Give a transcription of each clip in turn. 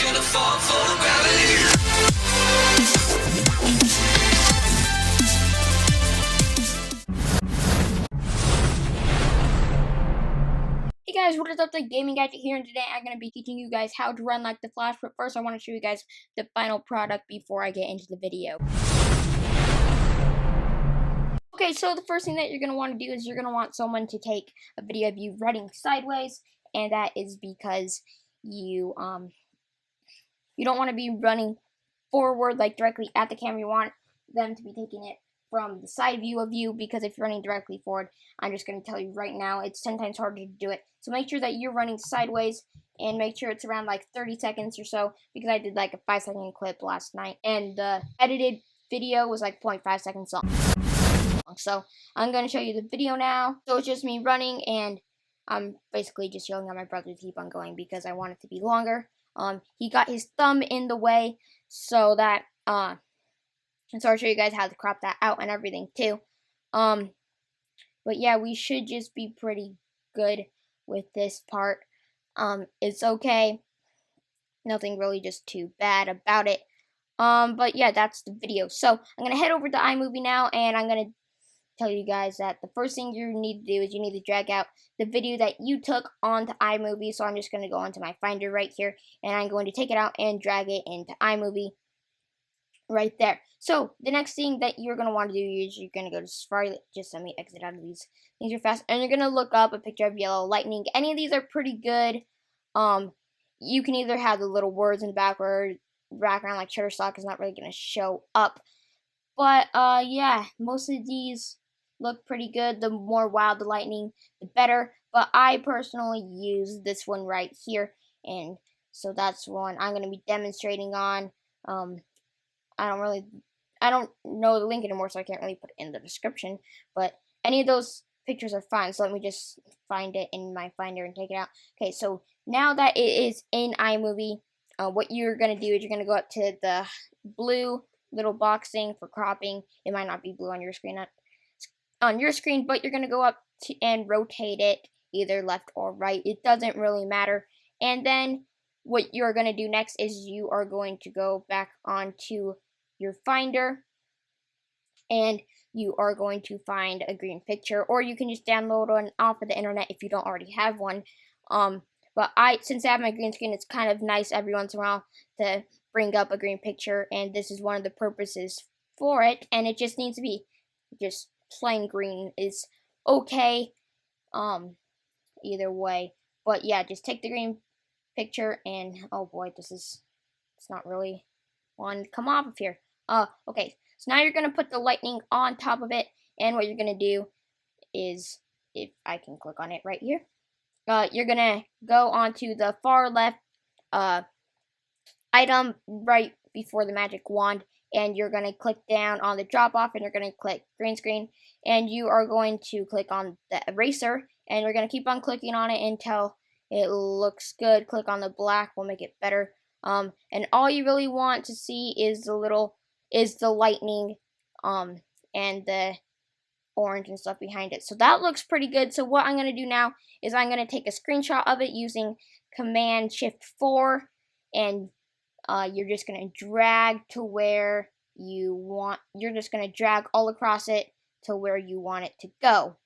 gonna fall for gravity. Hey guys, what is up? The Gaming Gadget here, and today I'm going to be teaching you guys how to run like the Flash, but first I want to show you guys the final product before I get into the video. Okay, so the first thing that you're going to want to do is you're going to want someone to take a video of you running sideways, and that is because you don't want to be running forward like directly at the camera. You want them to be taking it from the side view of you, because if you're running directly forward, I'm just going to tell you right now, it's 10 times harder to do it. So make sure that you're running sideways, and make sure it's around like 30 seconds or so, because I did like a 5-second clip last night, and the edited video was like 0.5 seconds long. So I'm going to show you the video now. So it's just me running, and I'm basically just yelling at my brother to keep on going because I want it to be longer. He got his thumb in the way, so that and so I'll show you guys how to crop that out and everything too. But yeah, we should just be pretty good with this part. It's okay. Nothing really just too bad about it. But yeah, that's the video. So I'm gonna head over to iMovie now, and I'm gonna tell you guys that the first thing you need to do is you need to drag out the video that you took onto iMovie. So I'm just gonna go onto my Finder right here, and I'm going to take it out and drag it into iMovie right there. So the next thing that you're going to want to do is you're going to go to Safari. Just let me exit out of these things real fast, and you're going to look up a picture of yellow lightning. Any of these are pretty good. You can either have the little words in the background like Shutterstock is not really going to show up, but yeah, most of these look pretty good. The more wild the lightning, the better, but I personally use this one right here, and so that's one I'm going to be demonstrating on. I don't know the link anymore, so I can't really put it in the description, but any of those pictures are fine. So let me just find it in my Finder and take it out. Okay, so now that it is in iMovie, what you're going to do is you're going to go up to the blue little box thing for cropping. It might not be blue on your screen, but you're going to go up to and rotate it either left or right. It doesn't really matter. And then what you're going to do next is you are going to go back onto your Finder, and you are going to find a green picture, or you can just download one off of the internet if you don't already have one. But since I have my green screen, it's kind of nice every once in a while to bring up a green picture, and this is one of the purposes for it. And it just needs to be just plain green is okay, either way. But yeah, just take the green picture, and oh boy, it's not really wanting to come off of here. Okay, so now you're gonna put the lightning on top of it, and what you're gonna do is, if I can click on it right here, you're gonna go onto the far left item right before the magic wand, and you're gonna click down on the drop off, and you're gonna click green screen, and you are going to click on the eraser, and you're gonna keep on clicking on it until it looks good. Click on the black, will make it better. And all you really want to see is the lightning, and the orange and stuff behind it. So that looks pretty good. So what I'm going to do now is I'm going to take a screenshot of it using Command-Shift-4, and you're just going to drag to where you want. You're just going to drag all across it to where you want it to go.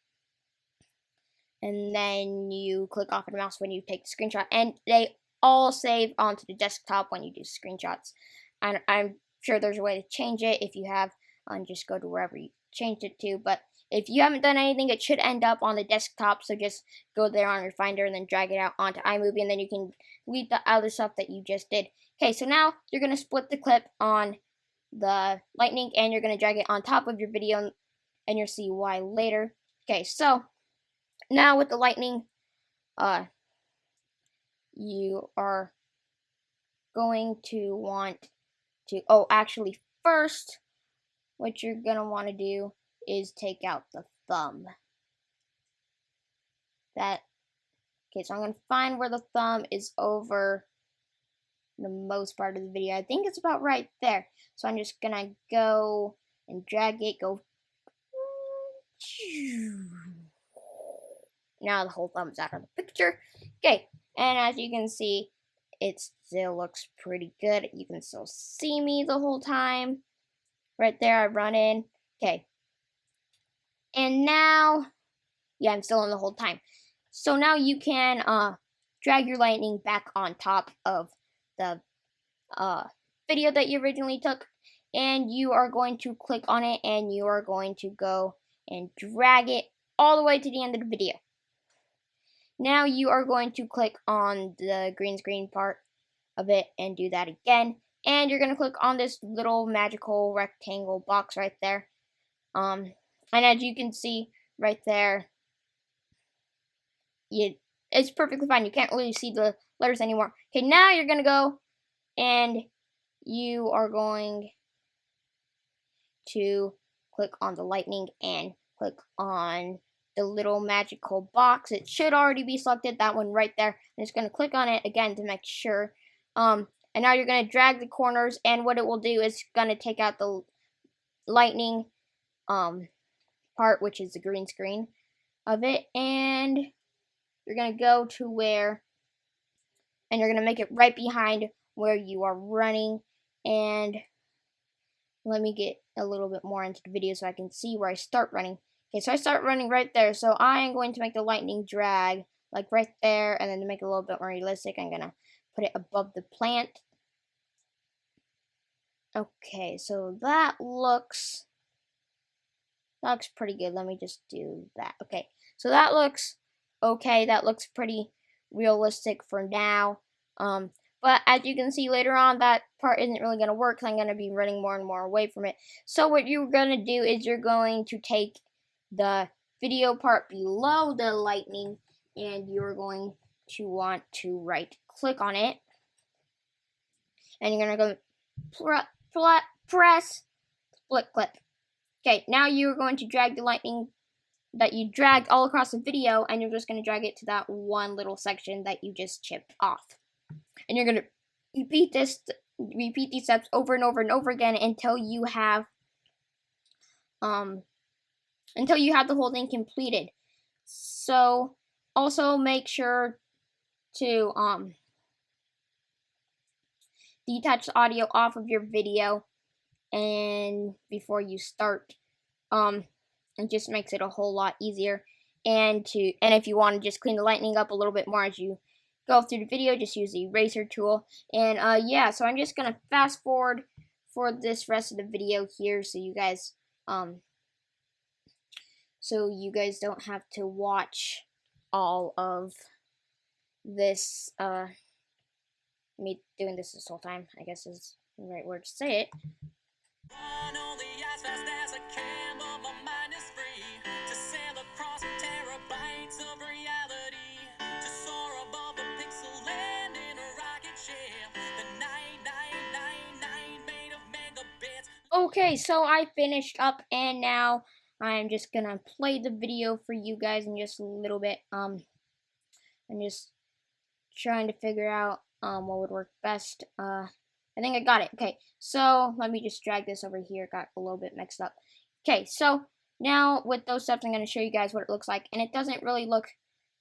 And then you click off of the mouse when you take the screenshot, and they all save onto the desktop when you do screenshots. And I'm sure there's a way to change it. If you have, just go to wherever you changed it to. But if you haven't done anything, it should end up on the desktop. So just go there on your Finder and then drag it out onto iMovie, and then you can delete the other stuff that you just did. Okay, so now you're going to split the clip on the lightning, and you're going to drag it on top of your video, and you'll see why later. Okay, so now with the lightning, you are going to want to, actually first, what you're going to want to do is take out the thumb. Okay, so I'm going to find where the thumb is over the most part of the video. I think it's about right there. So I'm just going to go and drag it, go. Now the whole thumb's out of the picture. Okay, and as you can see, it still looks pretty good. You can still see me the whole time. Right there, I run in. Okay. And now, yeah, I'm still in the whole time. So now you can drag your lightning back on top of the video that you originally took. And you are going to click on it and you are going to go and drag it all the way to the end of the video. Now you are going to click on the green screen part of it and do that again. And you're going to click on this little magical rectangle box right there. And as you can see right there, it's perfectly fine. You can't really see the letters anymore. Okay, now you're going to go and you are going to click on the lightning and click on the little magical box. It should already be selected, that one right there. I'm just going to click on it again to make sure. And now you're going to drag the corners, and what it will do is going to take out the lightning part, which is the green screen of it, and you're going to go to where, and you're going to make it right behind where you are running. And let me get a little bit more into the video so I can see where I start running. Okay, so I start running right there. So I am going to make the lightning drag like right there, and then to make it a little bit more realistic, I'm gonna put it above the plant. Okay, so that looks pretty good. Let me just do that. Okay, so that looks okay. That looks pretty realistic for now. But as you can see later on, that part isn't really going to work because I'm going to be running more and more away from it. So what you're going to do is you're going to take the video part below the lightning and you're going to want to right click on it. And you're going to go press split clip. Okay, now you're going to drag the lightning that you dragged all across the video, and you're just going to drag it to that one little section that you just chipped off. And you're going to repeat these steps over and over and over again until you have the whole thing completed. So also make sure to detach the audio off of your video and before you start. It just makes it a whole lot easier. And if you want to just clean the lightning up a little bit more as you go through the video, just use the eraser tool. And yeah, so I'm just gonna fast forward for this rest of the video here, so you guys don't have to watch all of this me doing this whole time, I guess is the right word to say it. Okay, so I finished up, and now I'm just gonna play the video for you guys in just a little bit. I'm just trying to figure out what would work best. I think I got it. Okay, so let me just drag this over here. Got a little bit mixed up. Okay, so now with those steps, I'm gonna show you guys what it looks like, and it doesn't really look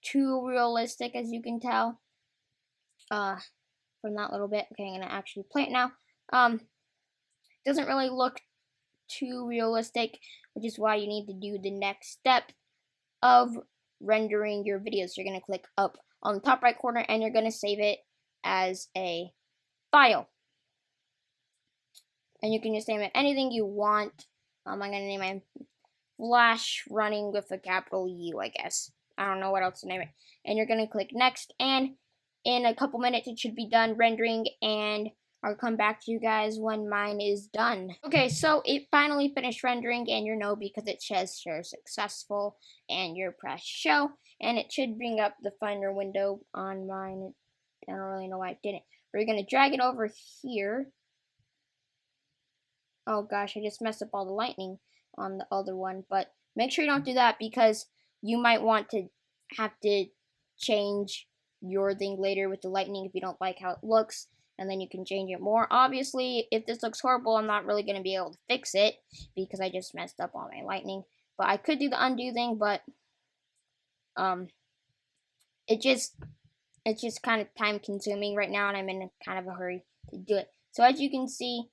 too realistic, as you can tell from that little bit. Okay, I'm gonna actually play it now. Doesn't really look too realistic, which is why you need to do the next step of rendering your video. So you're going to click up on the top right corner and you're going to save it as a file. And you can just name it anything you want. I'm going to name my Flash running with a capital U, I guess. I don't know what else to name it. And you're going to click next, and in a couple minutes it should be done rendering, and I'll come back to you guys when mine is done. Okay, so it finally finished rendering, and you know because it says share successful, and you press show, and it should bring up the Finder window on mine. I don't really know why it didn't. But you're going to drag it over here. Oh gosh, I just messed up all the lightning on the other one, but make sure you don't do that because you might want to have to change your thing later with the lightning if you don't like how it looks. And then you can change it more. Obviously, if this looks horrible, I'm not really going to be able to fix it because I just messed up all my lightning. But I could do the undo thing, but it just it's just kind of time consuming right now, and I'm in kind of a hurry to do it. So as you can see,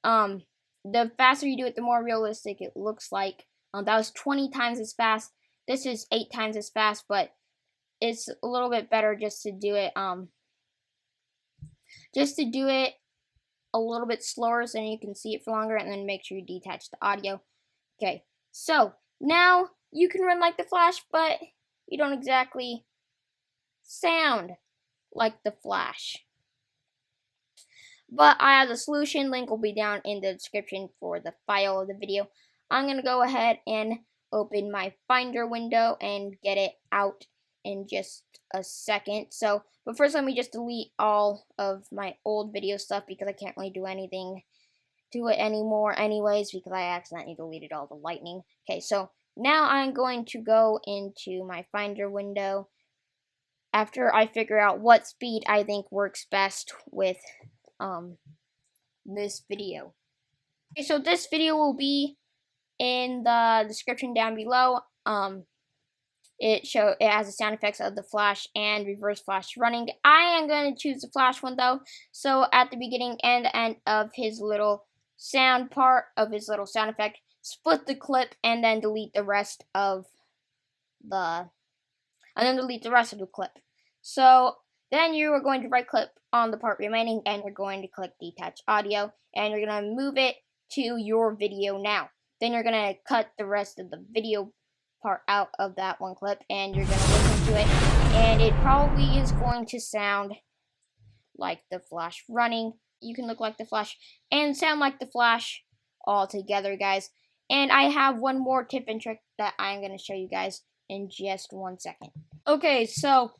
the faster you do it, the more realistic it looks like. That was 20 times as fast. This is 8 times as fast, but it's a little bit better just to do it a little bit slower so you can see it for longer, and then make sure you detach the audio. Okay, so now you can run like the Flash, but you don't exactly sound like the Flash. But I have the solution. Link will be down in the description for the file of the video. I'm going to go ahead and open my Finder window and get it out in just a second. But first let me just delete all of my old video stuff because I can't really do anything to it anymore anyways because I accidentally deleted all the lightning. Okay, so now I'm going to go into my Finder window after I figure out what speed I think works best with this video. Okay, so this video will be in the description down below. It has the sound effects of the Flash and Reverse Flash running. I am going to choose the Flash one though. So at the beginning and the end of his little sound part of his little sound effect, split the clip and then delete the rest of the clip. So then you are going to right click on the part remaining and you're going to click detach audio and you're going to move it to your video now. Then you're going to cut the rest of the video part out of that one clip and you're going to listen to it, and it probably is going to sound like the Flash running. You can look like the Flash and sound like the Flash all together, guys. And I have one more tip and trick that I'm going to show you guys in just 1 second. Okay, so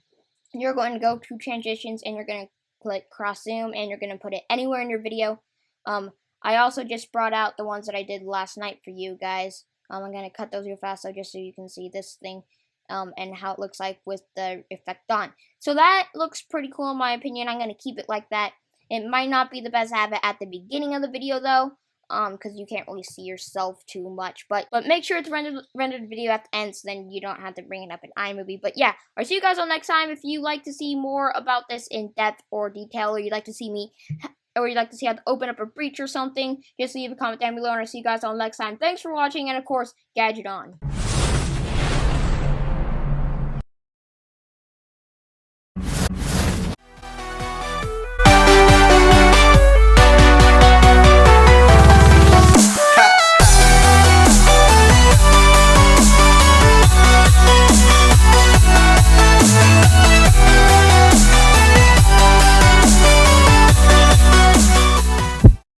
you're going to go to transitions and you're going to click cross zoom and you're going to put it anywhere in your video. I also just brought out the ones that I did last night for you guys. I'm going to cut those real fast so just so you can see this thing and how it looks like with the effect on. So that looks pretty cool in my opinion. I'm going to keep it like that. It might not be the best to have it at the beginning of the video though, because you can't really see yourself too much. But make sure it's rendered video at the end so then you don't have to bring it up in iMovie. But yeah, I'll see you guys all next time. If you like to see more about this in depth or detail, or you'd like to see how to open up a breach or something, just leave a comment down below and I'll see you guys all next time. Thanks for watching, and of course, Gadget on.